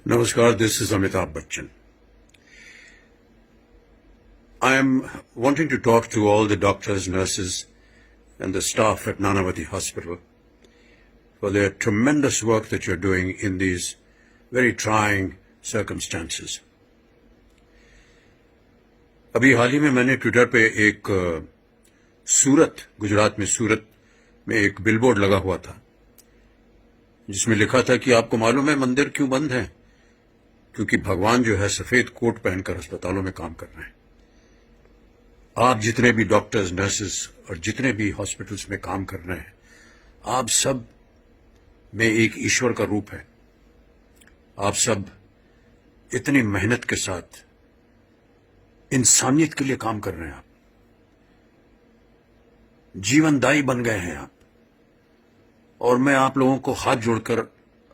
Namaskar, this is Amitabh Bachchan. I am wanting to talk to all the doctors, nurses, and the staff at Nanavati Hospital for their tremendous work that you're doing in these very trying circumstances. अभी हाल ही में मैंने Twitter पे एक गुजरात में सूरत में एक billboard लगा हुआ था जिसमें लिखा था कि आपको मालूम है मंदिर क्यों बंद है? क्योंकि भगवान जो है सफेद कोट पहनकर अस्पतालों में काम कर रहे हैं। आप जितने भी डॉक्टर्स, नर्सेस और जितने भी हॉस्पिटल्स में काम कर रहे हैं, आप सब में एक ईश्वर का रूप है। आप सब इतनी मेहनत के साथ इंसानियत के लिए काम कर रहे हैं। आप जीवनदायी बन गए हैं आप, और मैं आप लोगों को हाथ जोड़कर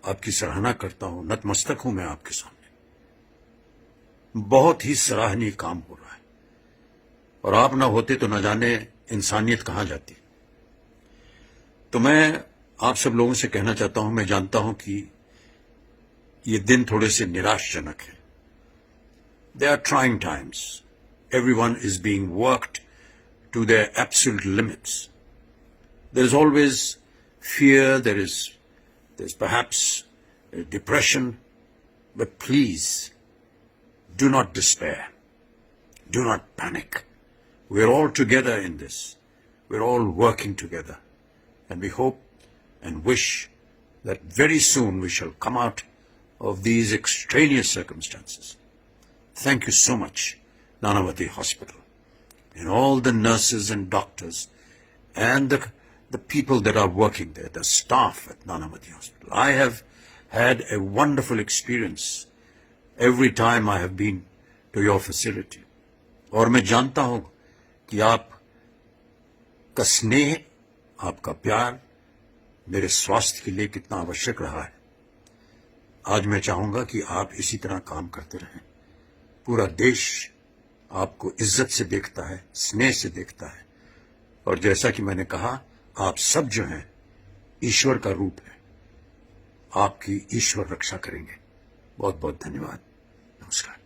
आपकी सराहना करता हूं, नतमस्तक हूं मैं आपके सामने। बहुत ही सराहनीय काम हो रहा है, और आप ना होते तो न जाने इंसानियत कहां जाती। तो मैं आप सब लोगों से कहना चाहता हूं, मैं जानता हूं कि ये दिन थोड़े से निराशजनक है। They are trying times. Everyone is being worked to their absolute limits. There is always fear, there's perhaps depression, but please do not despair. Do not panic. We're all together in this. We're all working together. And we hope and wish that very soon we shall come out of these extraneous circumstances. Thank you so much, Nanavati Hospital, and all the nurses and doctors and the people that are working there, the staff at Nanavati Hospital. I have had a wonderful experience every time I have been to your facility. और मैं जानता हूं कि आप का स्नेह, आपका प्यार मेरे स्वास्थ्य के लिए कितना आवश्यक रहा है। आज मैं चाहूंगा कि आप इसी तरह काम करते रहें। पूरा देश आपको इज्जत से देखता है, स्नेह से देखता है, और जैसा कि मैंने कहा, आप सब जो हैं ईश्वर का रूप है। आपकी ईश्वर रक्षा करेंगे। बहुत बहुत धन्यवाद। नमस्कार।